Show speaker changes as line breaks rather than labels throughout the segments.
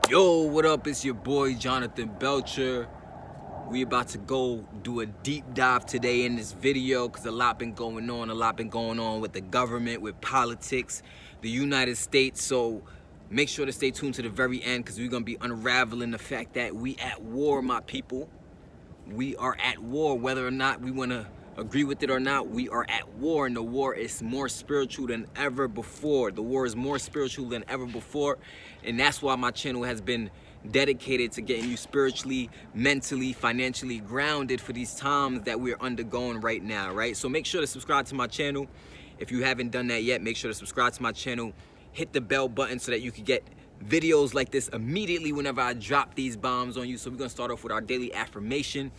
Yo, what up? It's your boy Jonathan Belcher. We about to go do a deep dive today in this video because a lot been going on with the government, with politics, the United States. So make sure to stay tuned to the very end because we're gonna be unraveling the fact that we at war, my people. We are at war, whether or not we wanna agree with it or not. We are at war, and the war is more spiritual than ever before. The war is more spiritual than ever before, and that's why my channel has been dedicated to getting you spiritually, mentally, financially grounded for these times that we're undergoing right now, right? So make sure to subscribe to my channel. If you haven't done that yet, make sure to subscribe to my channel. Hit the bell button so that you can get videos like this immediately whenever I drop these bombs on you. So we're gonna start off with our daily affirmation.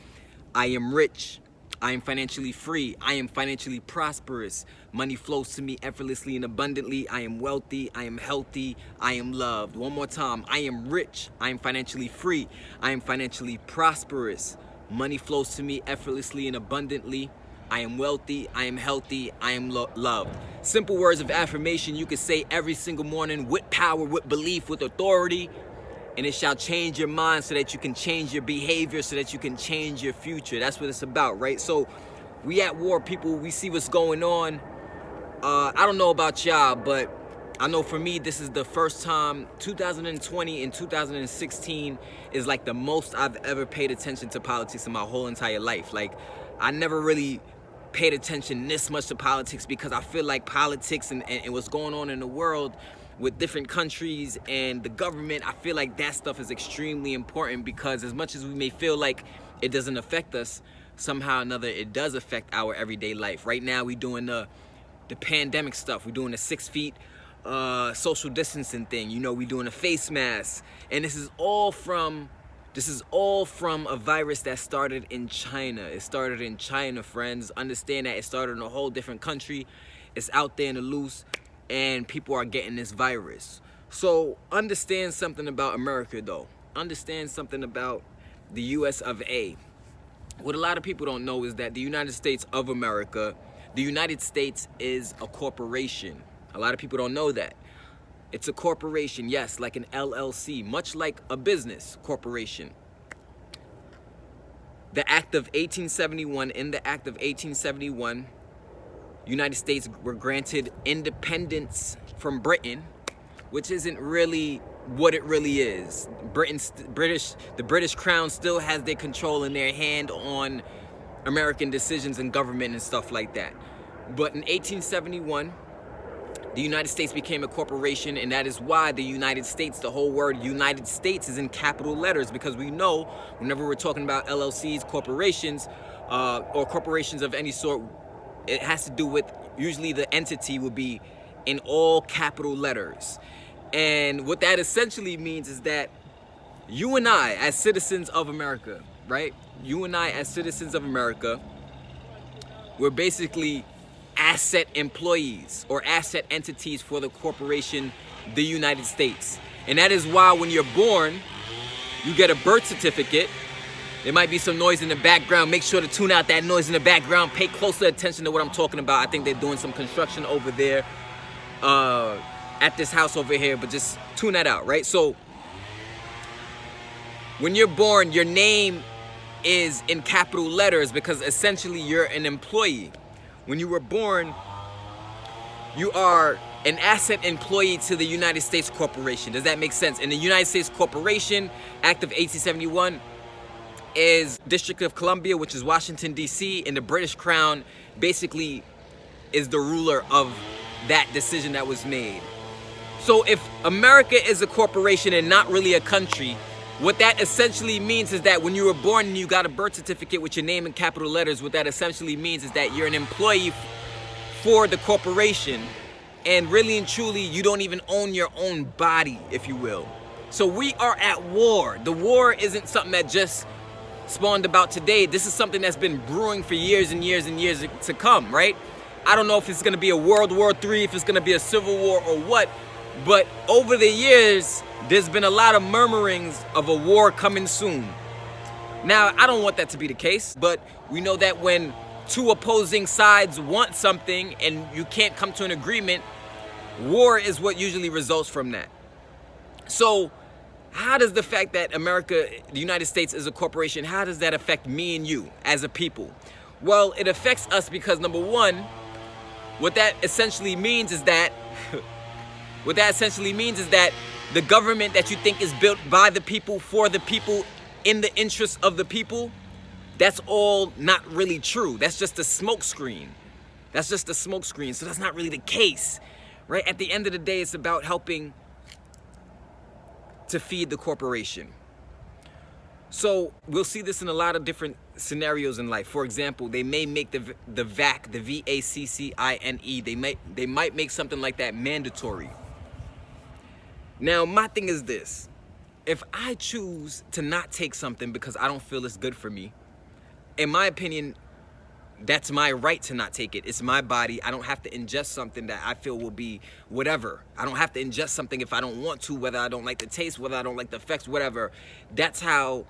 I am rich. I am financially free. I am financially prosperous. Money flows to me effortlessly and abundantly. I am wealthy. I am healthy. I am loved. One more time. I am rich. I am financially free. I am financially prosperous. Money flows to me effortlessly and abundantly. I am wealthy. I am healthy. I am loved. Simple words of affirmation you can say every single morning with power, with belief, with authority. And it shall change your mind so that you can change your behavior, so that you can change your future. That's what it's about, right? So we at war, people. We see what's going on. I don't know about y'all, but I know for me, this is the first time. 2020 and 2016 is like the most I've ever paid attention to politics in my whole entire life. Like, I never really paid attention this much to politics because I feel like politics and what's going on in the world with different countries and the government, I feel like that stuff is extremely important because as much as we may feel like it doesn't affect us, somehow or another it does affect our everyday life. Right now we doing the pandemic stuff. We're doing the 6 feet social distancing thing. You know, we doing a face mask. And this is all from a virus that started in China. It started in China, friends. Understand that it started in a whole different country. It's out there in the loose. And people are getting this virus. So understand something about America, though. Understand something about the US of A. What a lot of people don't know is that the United States of America, the United States is a corporation. A lot of people don't know that. It's a corporation, yes, like an LLC, much like a business corporation. The Act of 1871, in the Act of 1871, United States were granted independence from Britain, which isn't really what it really is. The British Crown still has their control in their hand on American decisions and government and stuff like that. But in 1871, the United States became a corporation, and that is why the United States, the whole word United States, is in capital letters, because we know whenever we're talking about LLCs, corporations, or corporations of any sort, it has to do with, usually the entity will be in all capital letters. And what that essentially means is that you and I, as citizens of America, right? You and I, as citizens of America, we're basically asset employees or asset entities for the corporation, the United States. And that is why when you're born, you get a birth certificate. There might be some noise in the background. Make sure to tune out that noise in the background. Pay closer attention to what I'm talking about. I think they're doing some construction over there at this house over here, but just tune that out, right? So when you're born, your name is in capital letters because essentially you're an employee. When you were born, you are an asset employee to the United States Corporation. Does that make sense? And the United States Corporation, Act of 1871, is District of Columbia, which is Washington, D.C., and the British Crown basically is the ruler of that decision that was made. So if America is a corporation and not really a country, what that essentially means is that when you were born and you got a birth certificate with your name in capital letters, what that essentially means is that you're an employee for the corporation, and really and truly, you don't even own your own body, if you will. So we are at war. The war isn't something that just spawned about today. This is something that's been brewing for years and years and years to come, right? I don't know if it's gonna be a World War III, if it's gonna be a civil war or what, but over the years, there's been a lot of murmurings of a war coming soon. Now, I don't want that to be the case, but we know that when two opposing sides want something and you can't come to an agreement, war is what usually results from that. So How does the fact that America, the United States is a corporation, how does that affect me and you as a people? Well, it affects us because number one, what that essentially means is that the government that you think is built by the people, for the people, in the interest of the people, that's all not really true. That's just a smokescreen. That's just a smokescreen. So that's not really the case, right? At the end of the day, it's about helping to feed the corporation. So we'll see this in a lot of different scenarios in life. For example, they may make the VAC, the VACCINE, they might make something like that mandatory. Now, my thing is this. If I choose to not take something because I don't feel it's good for me, in my opinion, that's my right to not take it. It's my body. I don't have to ingest something that I feel will be whatever. I don't have to ingest something if I don't want to, whether I don't like the taste, whether I don't like the effects, whatever. That's how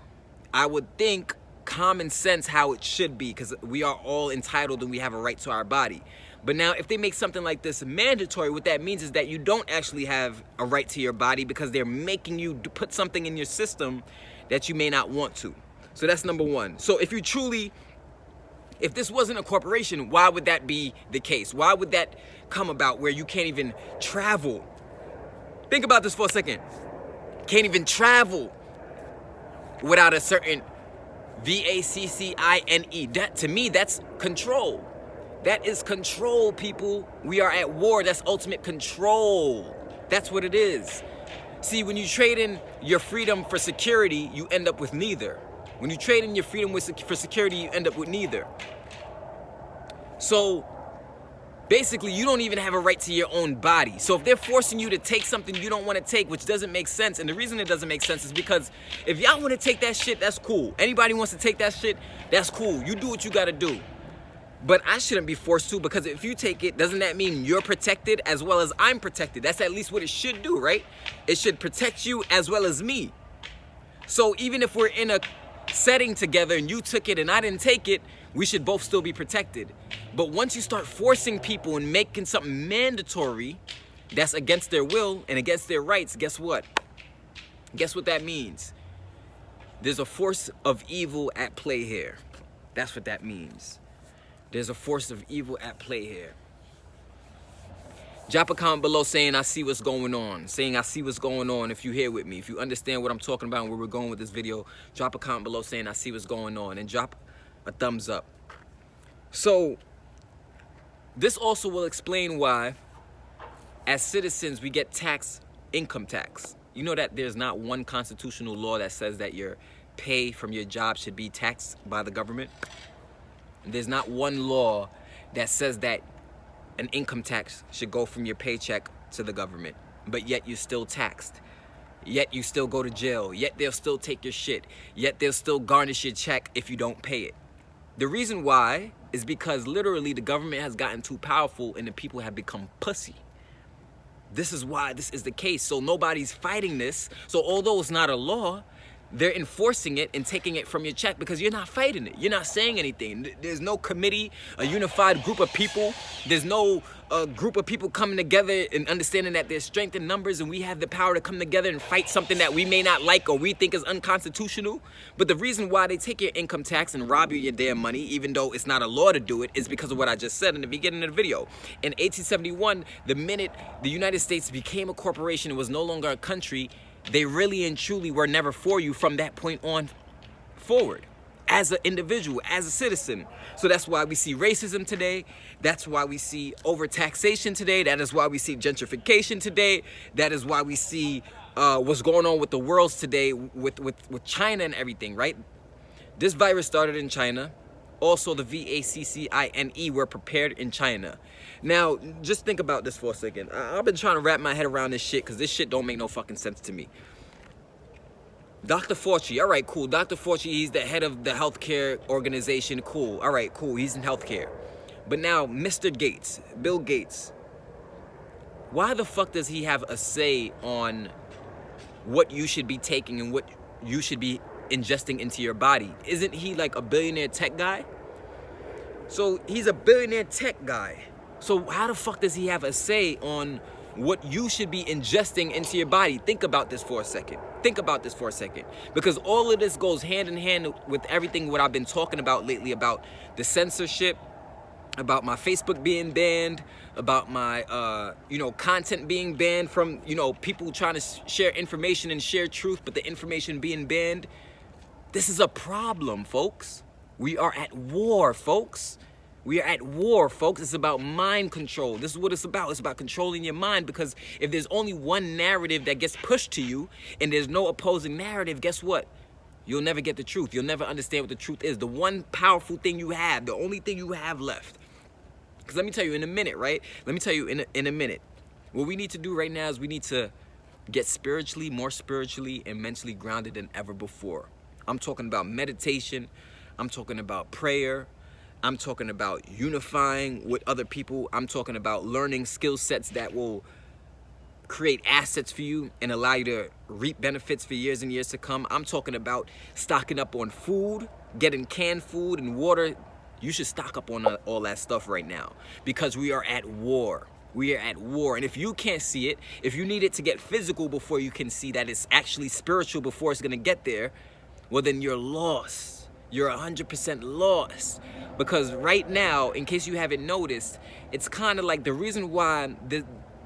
I would think, common sense, how it should be, because we are all entitled and we have a right to our body. But now if they make something like this mandatory, what that means is that you don't actually have a right to your body because they're making you put something in your system that you may not want to. So that's number one. So if this wasn't a corporation, why would that be the case? Why would that come about where you can't even travel? Think about this for a second. Can't even travel without a certain VACCINE. That, to me, that's control. That is control, people. We are at war. That's ultimate control. That's what it is. See, when you trade in your freedom for security, you end up with neither. When you trade in your freedom for security, you end up with neither. So basically, you don't even have a right to your own body. So if they're forcing you to take something you don't want to take, which doesn't make sense, and the reason it doesn't make sense is because if y'all want to take that shit, that's cool. Anybody wants to take that shit, that's cool. You do what you got to do. But I shouldn't be forced to, because if you take it, doesn't that mean you're protected as well as I'm protected? That's at least what it should do, right? It should protect you as well as me. So even if we're in a setting together and you took it and I didn't take it, we should both still be protected. But once you start forcing people and making something mandatory that's against their will and against their rights, guess what? Guess what that means? There's a force of evil at play here. That's what that means. There's a force of evil at play here. Drop a comment below saying I see what's going on. Saying I see what's going on if you're here with me. If you understand what I'm talking about and where we're going with this video, drop a comment below saying I see what's going on. And drop a thumbs up. So, this also will explain why, as citizens, we get taxed income tax. You know that there's not one constitutional law that says that your pay from your job should be taxed by the government? There's not one law that says that an income tax should go from your paycheck to the government, but yet you're still taxed. Yet you still go to jail. Yet they'll still take your shit. Yet they'll still garnish your check if you don't pay it. The reason why is because literally the government has gotten too powerful and the people have become pussy. This is why this is the case. So nobody's fighting this. So although it's not a law, they're enforcing it and taking it from your check because you're not fighting it. You're not saying anything. There's no committee, a unified group of people. There's no group of people coming together and understanding that there's strength in numbers and we have the power to come together and fight something that we may not like or we think is unconstitutional. But the reason why they take your income tax and rob you your damn money, even though it's not a law to do it, is because of what I just said in the beginning of the video. In 1871, the minute the United States became a corporation and was no longer a country, they really and truly were never for you from that point on forward as an individual, as a citizen. So that's why we see racism today. That's why we see overtaxation today. That is why we see gentrification today. That is why we see what's going on with the world today with China and everything, right? This virus started in China. Also, the VACCINE were prepared in China. Now, just think about this for a second. I've been trying to wrap my head around this shit because this shit don't make no fucking sense to me. Dr. Fauci, all right, cool. Dr. Fauci, he's the head of the healthcare organization. Cool. All right, cool. He's in healthcare. But now, Mr. Gates, Bill Gates, why the fuck does he have a say on what you should be taking and what you should be ingesting into your body? Isn't he like a billionaire tech guy? So he's a billionaire tech guy. So how the fuck does he have a say on what you should be ingesting into your body. Think about this for a second. Think about this for a second. Because all of this goes hand in hand with everything what I've been talking about lately, about the censorship, about my Facebook being banned, about my content being banned from people trying to share information and share truth, but the information being banned. This is a problem, folks. We are at war, folks. We are at war, folks. It's about mind control. This is what it's about. It's about controlling your mind, because if there's only one narrative that gets pushed to you and there's no opposing narrative, guess what? You'll never get the truth. You'll never understand what the truth is. The one powerful thing you have, the only thing you have left. Because let me tell you in a minute, right? Let me tell you in a minute. What we need to do right now is we need to get more spiritually and mentally grounded than ever before. I'm talking about meditation. I'm talking about prayer. I'm talking about unifying with other people. I'm talking about learning skill sets that will create assets for you and allow you to reap benefits for years and years to come. I'm talking about stocking up on food, getting canned food and water. You should stock up on all that stuff right now, because we are at war. We are at war. And if you can't see it, if you need it to get physical before you can see that it's actually spiritual before it's going to get there, well, then you're lost. You're 100% lost. Because right now, in case you haven't noticed, it's kind of like the reason why the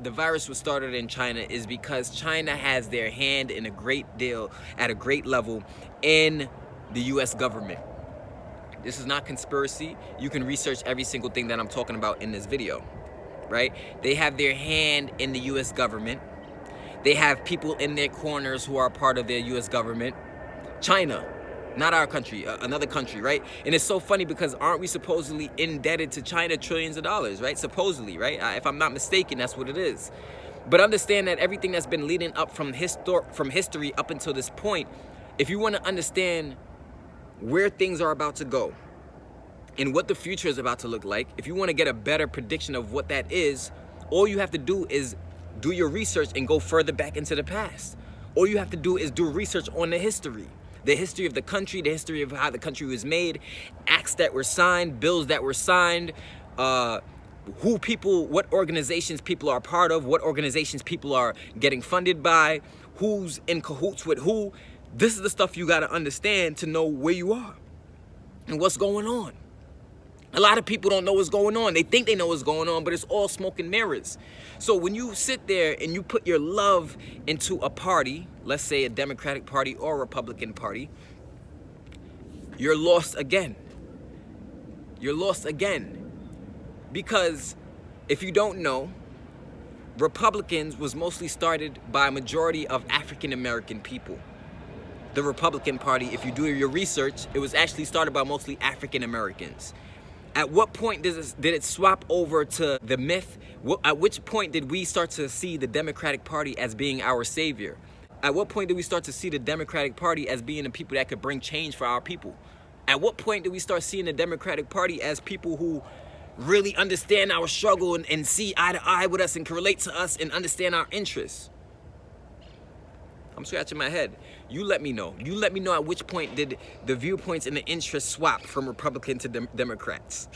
virus was started in China is because China has their hand in at a great level in the US government. This is not conspiracy. You can research every single thing that I'm talking about in this video, right? They have their hand in the US government. They have people in their corners who are part of their US government. China, not our country, another country, right? And it's so funny because aren't we supposedly indebted to China trillions of dollars, right? Supposedly, right? If I'm not mistaken, that's what it is. But understand that everything that's been leading up from history up until this point, if you want to understand where things are about to go and what the future is about to look like, if you want to get a better prediction of what that is, all you have to do is do your research and go further back into the past. All you have to do is do research on the history of the country, the history of how the country was made, acts that were signed, bills that were signed, what organizations people are part of, what organizations people are getting funded by, who's in cahoots with who. This is the stuff you got to understand to know where you are and what's going on. A lot of people don't know what's going on. They think they know what's going on, but it's all smoke and mirrors. So when you sit there and you put your love into a party, let's say a Democratic Party or a Republican Party, you're lost again. You're lost again. Because if you don't know, Republicans was mostly started by a majority of African American people. The Republican Party, if you do your research, it was actually started by mostly African Americans. At what point did it swap over to the myth? At which point did we start to see the Democratic Party as being our savior? At what point did we start to see the Democratic Party as being the people that could bring change for our people? At what point did we start seeing the Democratic Party as people who really understand our struggle and see eye to eye with us and can relate to us and understand our interests? I'm scratching my head. You let me know. You let me know at which point did the viewpoints and the interests swap from Republican to Democrats.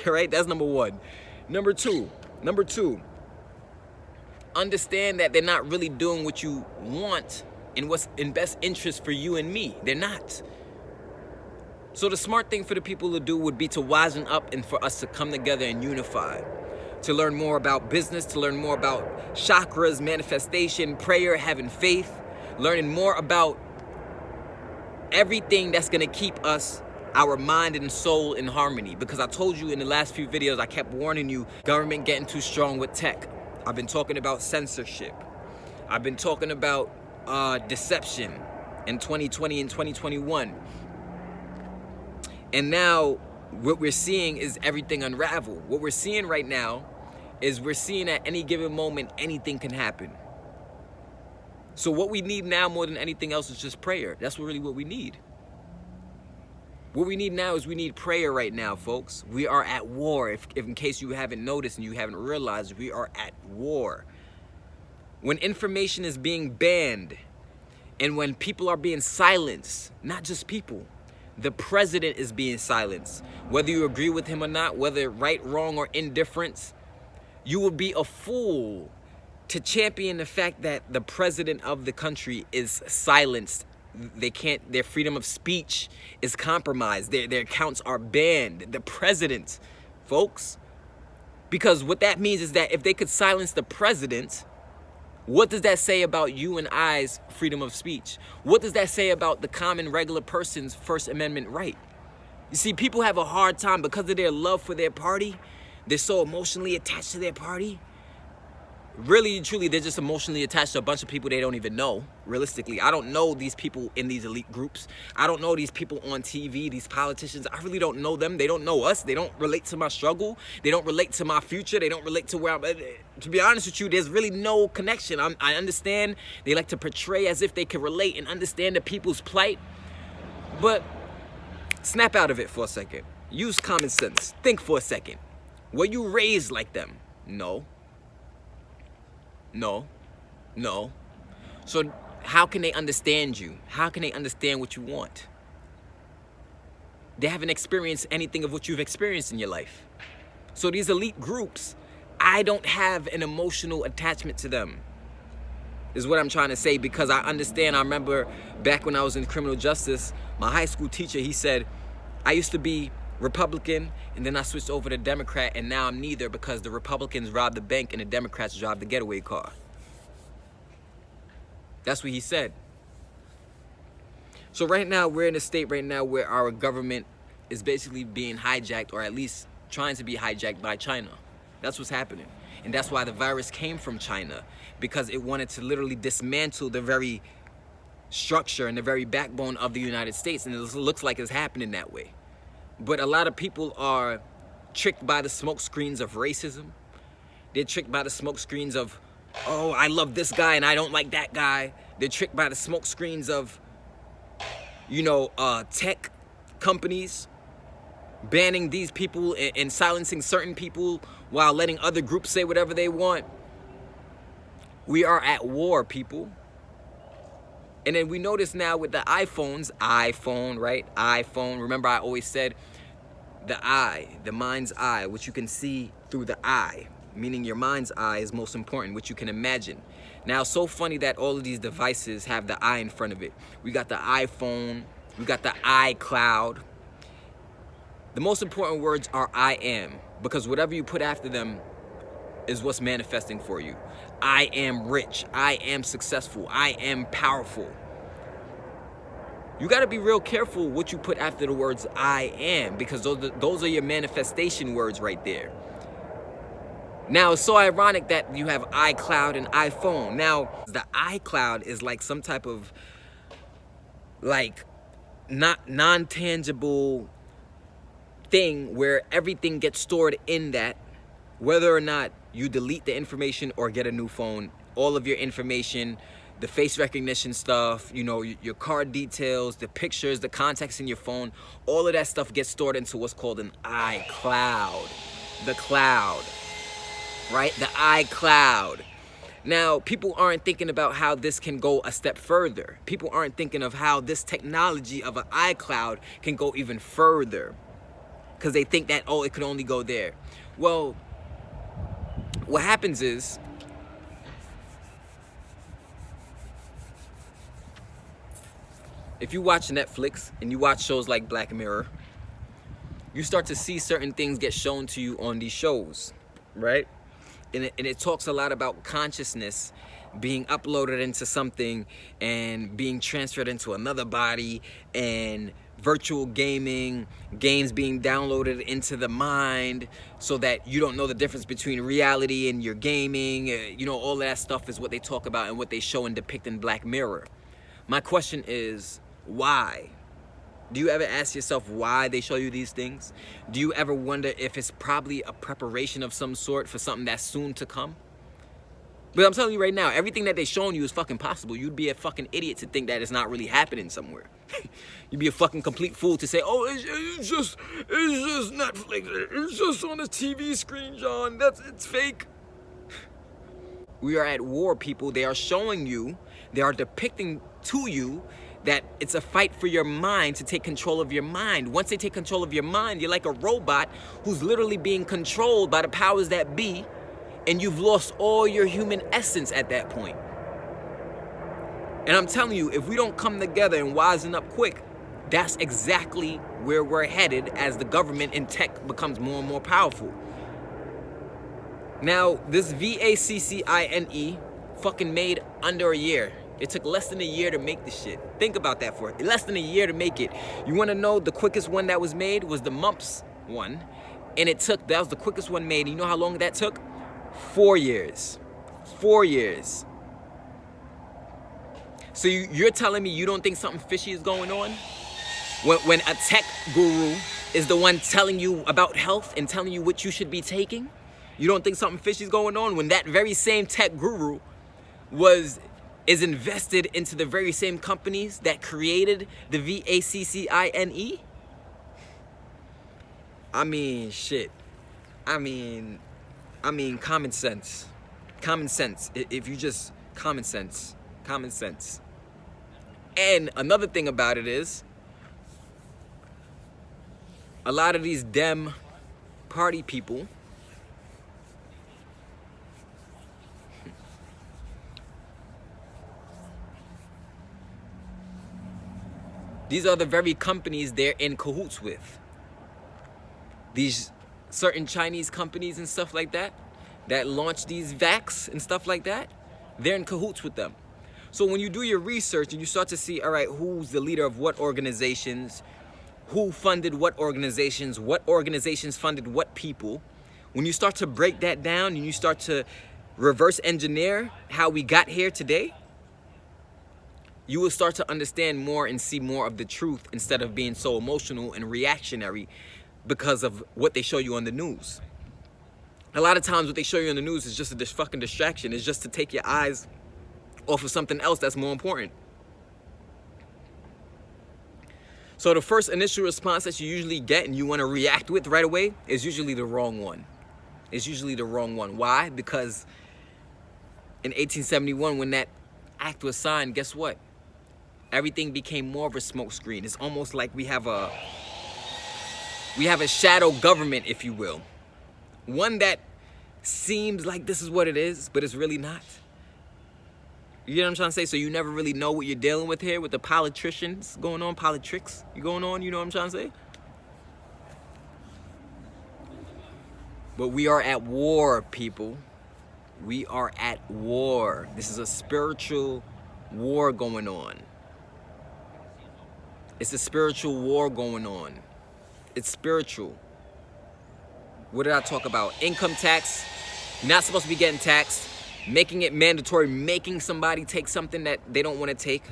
Right? That's number one. Number two, understand that they're not really doing what you want and what's in best interest for you and me. They're not. So the smart thing for the people to do would be to wisen up and for us to come together and unify. To learn more about business, to learn more about chakras, manifestation, prayer, having faith. Learning more about everything that's going to keep us, our mind and soul in harmony. Because I told you in the last few videos, I kept warning you, government getting too strong with tech. I've been talking about censorship. I've been talking about deception in 2020 and 2021. And now what we're seeing is everything unravel. What we're seeing right now is we're seeing at any given moment, anything can happen. So what we need now more than anything else is just prayer. That's really what we need. What we need now is we need prayer right now, folks. We are at war. If in case you haven't noticed and you haven't realized, we are at war. When information is being banned and when people are being silenced, not just people, the president is being silenced. Whether you agree with him or not, whether right, wrong, or indifference, you will be a fool to champion the fact that the president of the country is silenced. Their freedom of speech is compromised. Their accounts are banned. The president, folks. Because what that means is that if they could silence the president, what does that say about you and I's freedom of speech? What does that say about the common regular person's First Amendment right? You see, people have a hard time because of their love for their party. They're so emotionally attached to their party. Really, truly, they're just emotionally attached to a bunch of people they don't even know, realistically. I don't know these people in these elite groups. I don't know these people on TV, these politicians. I really don't know them. They don't know us. They don't relate to my struggle. They don't relate to my future. They don't relate to where I'm at. To be honest with you, there's really no connection. I understand they like to portray as if they can relate and understand the people's plight. But snap out of it for a second. Use common sense. Think for a second. Were you raised like them? No. No. So how can they understand you? How can they understand what you want? They haven't experienced anything of what you've experienced in your life. So these elite groups, I don't have an emotional attachment to them, is what I'm trying to say, because I understand. I remember back when I was in criminal justice, my high school teacher, he said, I used to be Republican, and then I switched over to Democrat, and now I'm neither because the Republicans robbed the bank and the Democrats drive the getaway car. That's what he said. So right now, we're in a state right now where our government is basically being hijacked, or at least trying to be hijacked by China. That's what's happening. And that's why the virus came from China, because it wanted to literally dismantle the very structure and the very backbone of the United States, and it looks like it's happening that way. But a lot of people are tricked by the smoke screens of racism. They're tricked by the smoke screens of, oh, I love this guy and I don't like that guy. They're tricked by the smoke screens of, tech companies banning these people and silencing certain people while letting other groups say whatever they want. We are at war, people. And then we notice now with the iPhone, right? iPhone. Remember, I always said the eye, the mind's eye, which you can see through the eye, meaning your mind's eye is most important, which you can imagine. Now, so funny that all of these devices have the eye in front of it. We got the iPhone, we got the iCloud. The most important words are I am, because whatever you put after them is what's manifesting for you. I am rich. I am successful. I am powerful. You got to be real careful what you put after the words I am, because those are your manifestation words right there. Now, it's so ironic that you have iCloud and iPhone. Now, the iCloud is like some type of not non-tangible thing where everything gets stored in that, whether or not you delete the information or get a new phone. All of your information, the face recognition stuff, your card details, the pictures, the contacts in your phone, all of that stuff gets stored into what's called an iCloud. The cloud, right? The iCloud. Now, people aren't thinking about how this can go a step further. People aren't thinking of how this technology of an iCloud can go even further, because they think that, oh, it could only go there. Well, what happens is, if you watch Netflix and you watch shows like Black Mirror, you start to see certain things get shown to you on these shows, right? And it talks a lot about consciousness being uploaded into something and being transferred into another body, and virtual gaming, games being downloaded into the mind so that you don't know the difference between reality and your gaming. All of that stuff is what they talk about and what they show and depict in Black Mirror. My question is, why? Do you ever ask yourself why they show you these things? Do you ever wonder if it's probably a preparation of some sort for something that's soon to come? But I'm telling you right now, everything that they're showing you is fucking possible. You'd be a fucking idiot to think that it's not really happening somewhere. You'd be a fucking complete fool to say, oh, it's just Netflix. It's just on a TV screen, John. It's fake. We are at war, people. They are showing you, they are depicting to you that it's a fight for your mind, to take control of your mind. Once they take control of your mind, you're like a robot who's literally being controlled by the powers that be, and you've lost all your human essence at that point. And I'm telling you, if we don't come together and wisen up quick, that's exactly where we're headed as the government and tech becomes more and more powerful. Now, this VACCINE fucking made under a year. It took less than a year to make this shit. Think about that for it. Less than a year to make it. You want to know the quickest one that was made was the mumps one. And that was the quickest one made. You know how long that took? 4 years. 4 years. So you're telling me you don't think something fishy is going on? When a tech guru is the one telling you about health and telling you what you should be taking? You don't think something fishy is going on when that very same tech guru is invested into the very same companies that created the VACCINE? I mean, shit. I mean, common sense. Common sense. If you just, common sense. Common sense. And another thing about it is, a lot of these Dem party people, these are the very companies they're in cahoots with. These certain Chinese companies and stuff like that launch these vax and stuff like that, they're in cahoots with them. So when you do your research and you start to see, all right, who's the leader of what organizations, who funded what organizations funded what people, when you start to break that down and you start to reverse engineer how we got here today, you will start to understand more and see more of the truth instead of being so emotional and reactionary because of what they show you on the news. A lot of times what they show you on the news is just a fucking distraction. It's just to take your eyes off of something else that's more important. So the first initial response that you usually get and you want to react with right away is usually the wrong one. It's usually the wrong one. Why? Because in 1871, when that act was signed, guess what? Everything became more of a smokescreen. It's almost like we have a shadow government, if you will. One that seems like this is what it is, but it's really not. You know what I'm trying to say? So you never really know what you're dealing with here with the politicians going on, politics going on, you know what I'm trying to say? But we are at war, people. We are at war. This is a spiritual war going on. It's a spiritual war going on. It's spiritual. What did I talk about? Income tax. You're not supposed to be getting taxed. Making it mandatory, making somebody take something that they don't want to take.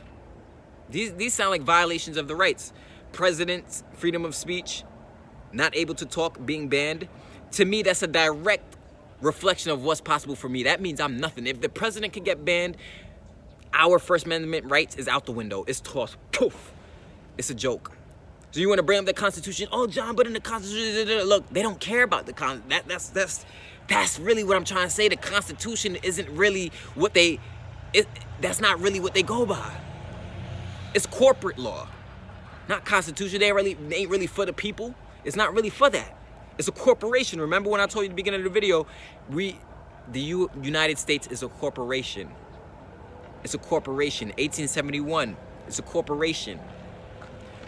These sound like violations of the rights. President's freedom of speech, not able to talk, being banned. To me, that's a direct reflection of what's possible for me. That means I'm nothing. If the president can get banned, our First Amendment rights is out the window. It's tossed. Poof. It's a joke. So you want to bring up the Constitution? Oh, John, but in the Constitution, look, they don't care about the Constitution. That's really what I'm trying to say. The Constitution isn't really what that's not really what they go by. It's corporate law, not Constitution. They ain't really for the people. It's not really for that. It's a corporation. Remember when I told you at the beginning of the video, the United States is a corporation. It's a corporation. 1871, it's a corporation.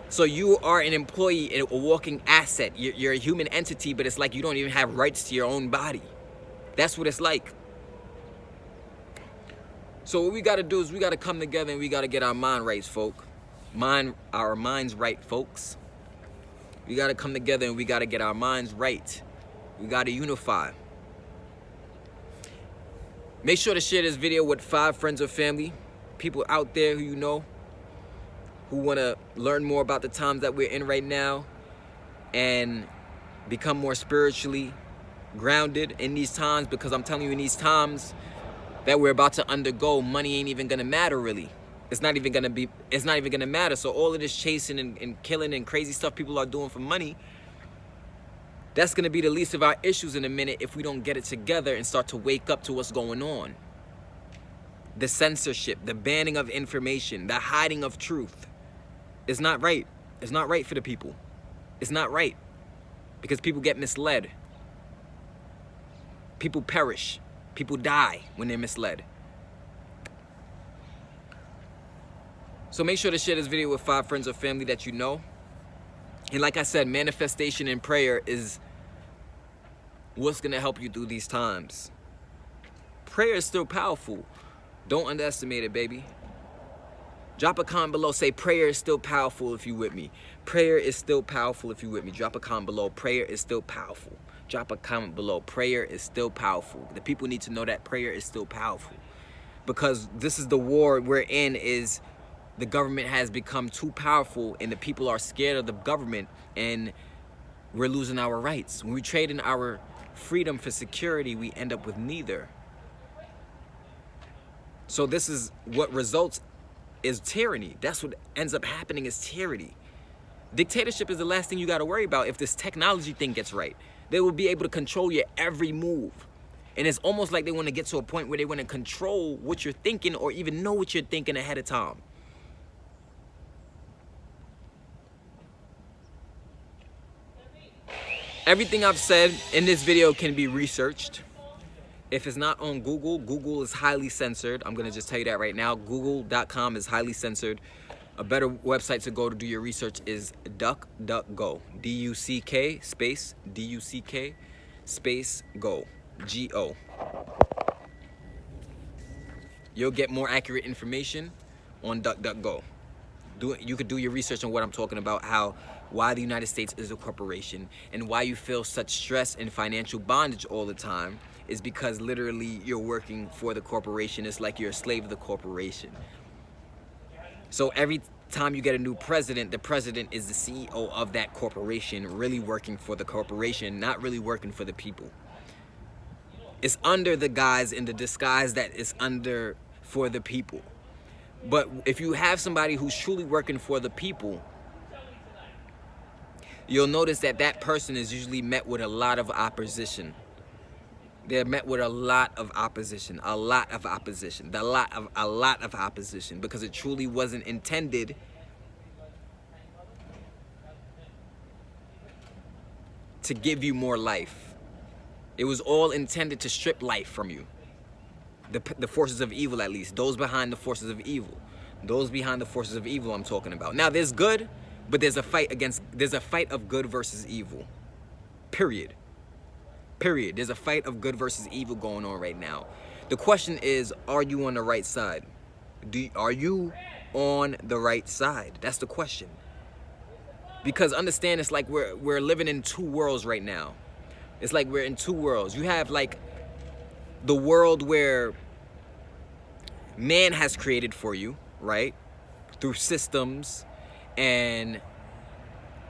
So you are an employee, a walking asset. You're a human entity, but it's like you don't even have rights to your own body. That's what it's like. So what we got to do is we got to come together and we got to get our mind right, folk. Our minds right, folks. We got to come together and we got to get our minds right. We got to unify. Make sure to share this video with 5 friends or family, people out there who you know, who want to learn more about the times that we're in right now and become more spiritually grounded in these times, because I'm telling you, in these times that we're about to undergo, money ain't even gonna matter really. It's not even gonna matter. So all of this chasing and killing and crazy stuff people are doing for money, that's gonna be the least of our issues in a minute if we don't get it together and start to wake up to what's going on. The censorship, the banning of information, the hiding of truth. It's not right. It's not right for the people. It's not right. Because people get misled. People perish. People die when they're misled. So make sure to share this video with 5 friends or family that you know. And like I said, manifestation and prayer is what's going to help you through these times. Prayer is still powerful. Don't underestimate it, baby. Drop a comment below. Say prayer is still powerful if you with me. Prayer is still powerful if you with me. Drop a comment below. Prayer is still powerful. Drop a comment below. Prayer is still powerful. The people need to know that prayer is still powerful. Because this is the war we're in, is the government has become too powerful and the people are scared of the government and we're losing our rights. When we trade in our freedom for security, we end up with neither. So this is what results is tyranny. That's what ends up happening, is tyranny. Dictatorship is the last thing you got to worry about if this technology thing gets right. They will be able to control your every move. And it's almost like they want to get to a point where they want to control what you're thinking or even know what you're thinking ahead of time. Everything I've said in this video can be researched. If it's not on Google, Google is highly censored. I'm going to just tell you that right now. Google.com is highly censored. A better website to go to do your research is DuckDuckGo. D-U-C-K space D-U-C-K space go. G-O. You'll get more accurate information on DuckDuckGo. You could do your research on what I'm talking about, why the United States is a corporation and why you feel such stress and financial bondage all the time is because literally you're working for the corporation. It's like you're a slave of the corporation. So every time you get a new president, the president is the CEO of that corporation, really working for the corporation, not really working for the people. It's under the guise in the disguise that it's under for the people. But if you have somebody who's truly working for the people, you'll notice that that person is usually met with a lot of opposition. They're met with a lot of opposition, a lot of opposition, a lot of opposition, because it truly wasn't intended to give you more life. It was all intended to strip life from you. The forces of evil, at least. Those behind the forces of evil. Those behind the forces of evil I'm talking about. Now, there's good, but there's a fight of good versus evil. Period. Period. There's a fight of good versus evil going on right now. The question is, are you on the right side? Are you on the right side? That's the question. Because understand, it's like we're living in 2 worlds right now. It's like we're in 2 worlds. You have like the world where man has created for you, right? Through systems and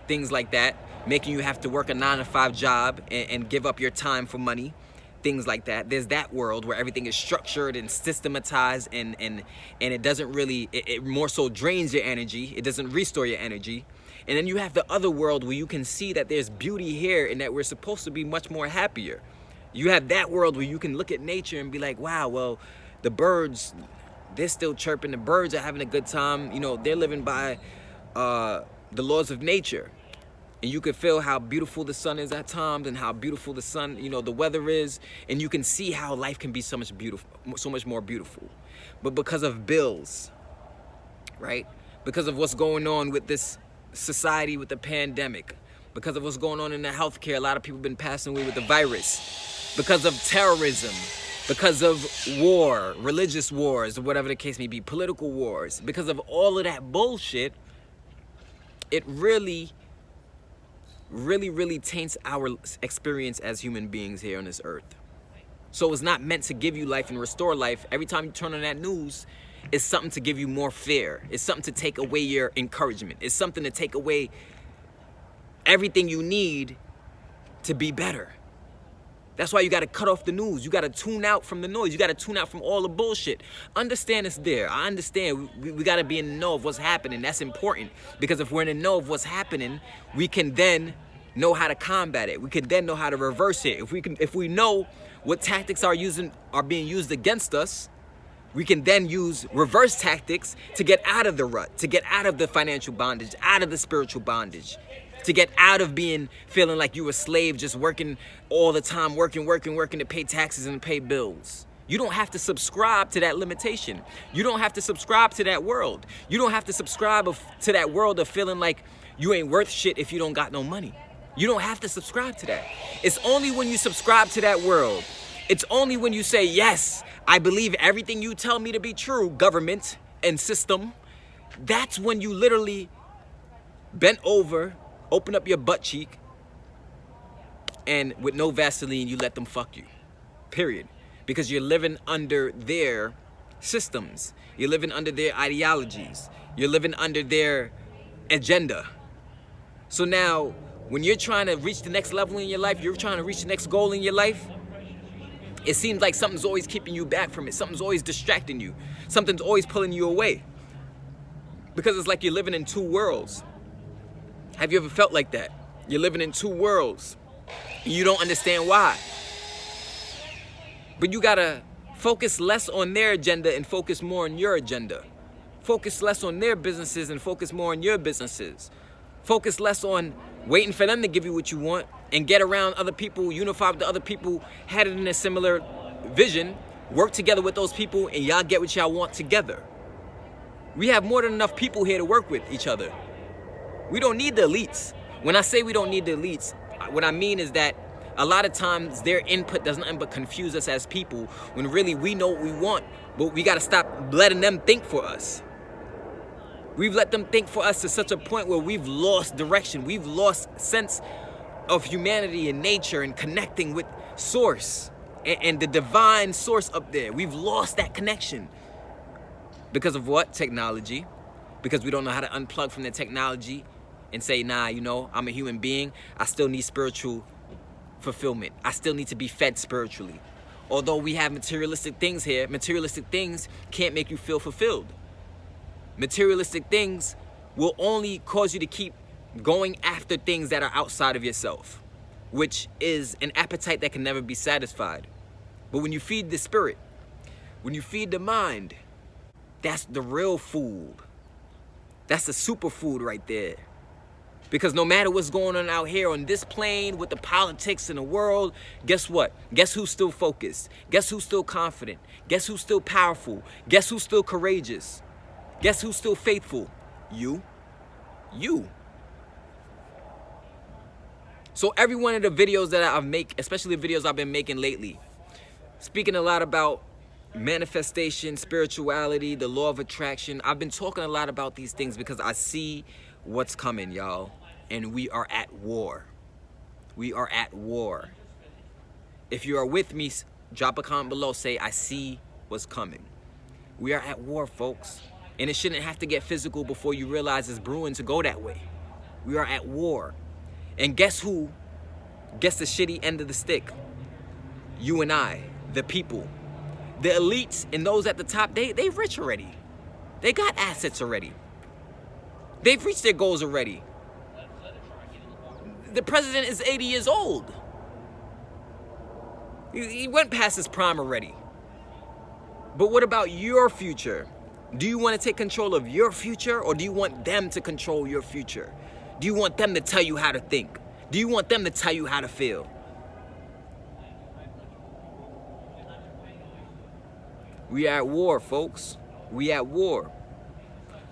things like that, making you have to work a 9-to-5 job and give up your time for money, things like that. There's that world where everything is structured and systematized and it doesn't really, it more so drains your energy. It doesn't restore your energy. And then you have the other world where you can see that there's beauty here and that we're supposed to be much more happier. You have that world where you can look at nature and be like, wow, well, the birds, they're still chirping. The birds are having a good time. You know, they're living by the laws of nature. And you can feel how beautiful the sun is at times and how beautiful the sun, you know, the weather is. And you can see how life can be so much more beautiful. But because of bills, right? Because of what's going on with this society, with the pandemic, because of what's going on in the healthcare, a lot of people have been passing away with the virus, because of terrorism, because of war, religious wars, or whatever the case may be, political wars, because of all of that bullshit, it really taints our experience as human beings here on this earth. So it's not meant to give you life and restore life. Every time you turn on that news, it's something to give you more fear. It's something to take away your encouragement. It's something to take away everything you need to be better. That's why you got to cut off the news. You got to tune out from the noise. You got to tune out from all the bullshit. Understand it's there. I understand. We got to be in the know of what's happening. That's important, because if we're in the know of what's happening, we can then know how to combat it. We can then know how to reverse it. If we know what tactics are being used against us, we can then use reverse tactics to get out of the rut, to get out of the financial bondage, out of the spiritual bondage, To get out of feeling like you a slave, just working all the time, working to pay taxes and pay bills. You don't have to subscribe to that limitation. You don't have to subscribe to that world. You don't have to subscribe to that world of feeling like you ain't worth shit if you don't got no money. You don't have to subscribe to that. It's only when you subscribe to that world. It's only when you say, yes, I believe everything you tell me to be true, government and system. That's when you literally bent over, open up your butt cheek, and with no Vaseline, you let them fuck you. Period. Because you're living under their systems. You're living under their ideologies. You're living under their agenda. So now, when you're trying to reach the next level in your life, you're trying to reach the next goal in your life, it seems like something's always keeping you back from it. Something's always distracting you. Something's always pulling you away. Because it's like you're living in two worlds. Have you ever felt like that? You're living in two worlds. You don't understand why. But you gotta focus less on their agenda and focus more on your agenda. Focus less on their businesses and focus more on your businesses. Focus less on waiting for them to give you what you want and get around other people, unify with the other people headed in a similar vision, work together with those people, and y'all get what y'all want together. We have more than enough people here to work with each other. We don't need the elites. When I say we don't need the elites, what I mean is that a lot of times their input does nothing but confuse us as people when really we know what we want, but we gotta stop letting them think for us. We've let them think for us to such a point where we've lost direction. We've lost sense of humanity and nature and connecting with source and the divine source up there. We've lost that connection. Because of what? Technology. Because we don't know how to unplug from the technology and say, nah, you know, I'm a human being. I still need spiritual fulfillment. I still need to be fed spiritually. Although we have materialistic things here, materialistic things can't make you feel fulfilled. Materialistic things will only cause you to keep going after things that are outside of yourself, which is an appetite that can never be satisfied. But when you feed the spirit, when you feed the mind, that's the real food. That's the superfood right there. Because no matter what's going on out here on this plane with the politics in the world, guess what? Guess who's still focused? Guess who's still confident? Guess who's still powerful? Guess who's still courageous? Guess who's still faithful? You. You. So every one of the videos that I make, especially the videos I've been making lately, speaking a lot about manifestation, spirituality, the law of attraction, I've been talking a lot about these things because I see what's coming, y'all. And we are at war. We are at war. If you are with me, drop a comment below, say, I see what's coming. We are at war, folks. And it shouldn't have to get physical before you realize it's brewing to go that way. We are at war. And guess who gets the shitty end of the stick? You and I, the people. The elites and those at the top, they rich already. They got assets already. They've reached their goals already. The president is 80 years old. He went past his prime already. But what about your future? Do you want to take control of your future, or do you want them to control your future? Do you want them to tell you how to think? Do you want them to tell you how to feel? We are at war, folks. We at war.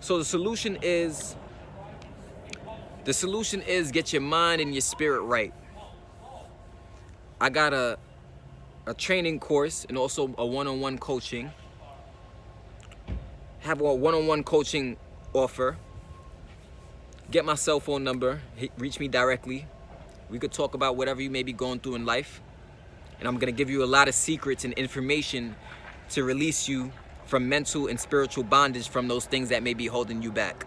So the solution is get your mind and your spirit right. I got a training course and also a one-on-one coaching. Have a one-on-one coaching offer. Get my cell phone number. Reach me directly. We could talk about whatever you may be going through in life. And I'm going to give you a lot of secrets and information to release you from mental and spiritual bondage from those things that may be holding you back.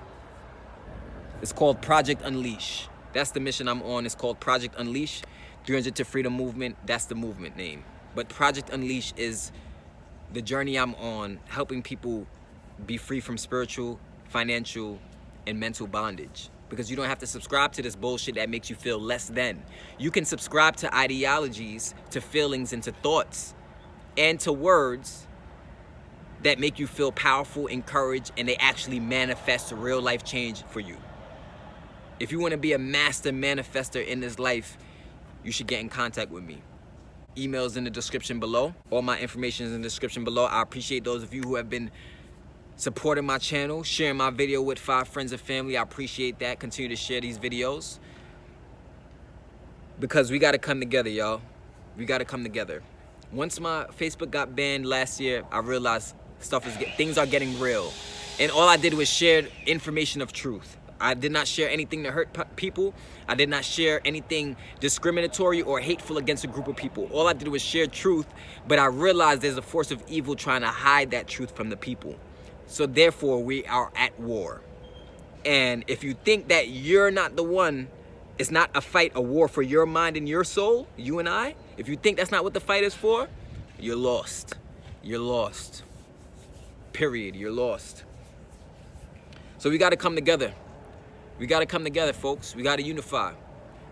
It's called Project Unleash. That's the mission I'm on. It's called Project Unleash. 300 to Freedom Movement. That's the movement name. But Project Unleash is the journey I'm on, helping people be free from spiritual, financial, and mental bondage. Because you don't have to subscribe to this bullshit that makes you feel less than. You can subscribe to ideologies, to feelings, and to thoughts, and to words that make you feel powerful, encouraged, and they actually manifest real life change for you. If you want to be a master manifester in this life, you should get in contact with me. Emails in the description below. All my information is in the description below. I appreciate those of you who have been supporting my channel, sharing my video with 5 friends and family. I appreciate that. Continue to share these videos, because we got to come together, y'all. We got to come together. Once my Facebook got banned last year, I realized things are getting real. And all I did was share information of truth. I did not share anything to hurt people. I did not share anything discriminatory or hateful against a group of people. All I did was share truth, but I realized there's a force of evil trying to hide that truth from the people. So therefore, we are at war. And if you think that you're not the one, it's not a fight, a war for your mind and your soul, you and I, if you think that's not what the fight is for, you're lost. You're lost. Period. You're lost. So we got to come together. We got to come together, folks. We got to unify.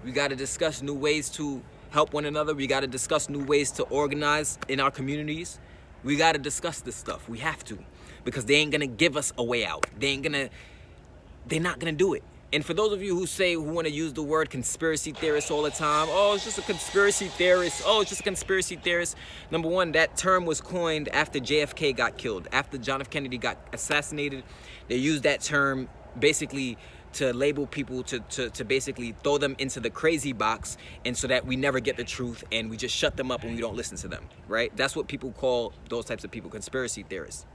We got to discuss new ways to help one another. We got to discuss new ways to organize in our communities. We got to discuss this stuff. We have to, because they ain't going to give us a way out. They're not going to do it. And for those of you who want to use the word conspiracy theorist all the time, oh, it's just a conspiracy theorist. Oh, it's just a conspiracy theorist. Number one, that term was coined after JFK got killed. After John F. Kennedy got assassinated, they used that term basically to label people, to basically throw them into the crazy box, and so that we never get the truth and we just shut them up and we don't listen to them, right? That's what people call those types of people, conspiracy theorists.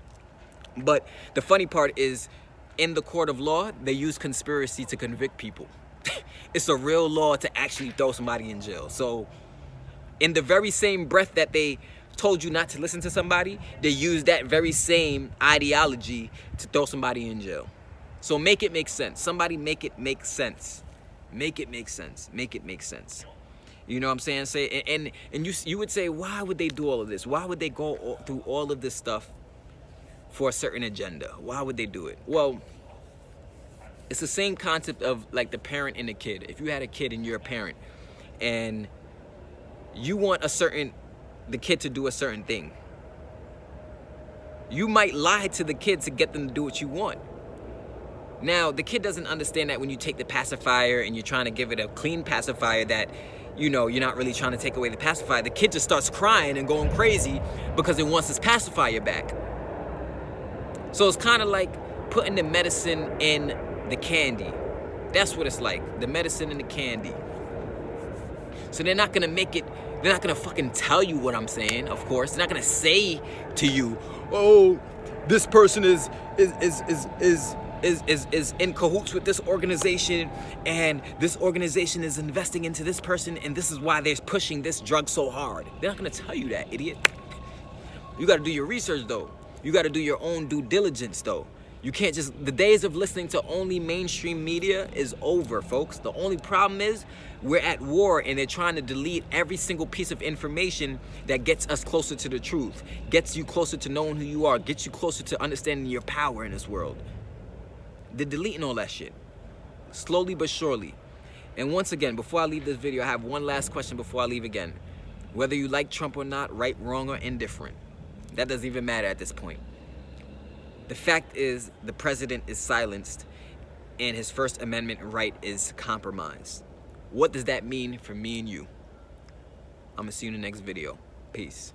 But the funny part is, in the court of law, they use conspiracy to convict people. It's a real law to actually throw somebody in jail. So in the very same breath that they told you not to listen to somebody, they use that very same ideology to throw somebody in jail. So make it make sense. Somebody make it make sense. Make it make sense. Make it make sense. You know what I'm saying? And you would say, why would they do all of this? Why would they go through all of this stuff for a certain agenda? Why would they do it? Well, it's the same concept of like the parent and the kid. If you had a kid and you're a parent and you want the kid to do a certain thing, you might lie to the kid to get them to do what you want. Now, the kid doesn't understand that when you take the pacifier and you're trying to give it a clean pacifier that, you know, you're not really trying to take away the pacifier. The kid just starts crying and going crazy because it wants its pacifier back. So it's kind of like putting the medicine in the candy. That's what it's like, the medicine in the candy. So they're not gonna make it, they're not gonna fucking tell you what I'm saying, of course. They're not gonna say to you, oh, this person is in cahoots with this organization, and this organization is investing into this person, and this is why they're pushing this drug so hard. They're not gonna tell you that, idiot. You gotta do your research though. You gotta do your own due diligence though. You can't just, the days of listening to only mainstream media is over, folks. The only problem is we're at war and they're trying to delete every single piece of information that gets us closer to the truth, gets you closer to knowing who you are, gets you closer to understanding your power in this world. They're deleting all that shit, slowly but surely. And once again, before I leave this video, I have one last question before I leave again. Whether you like Trump or not, right, wrong, or indifferent, that doesn't even matter at this point. The fact is, the president is silenced and his First Amendment right is compromised. What does that mean for me and you? I'm gonna see you in the next video. Peace.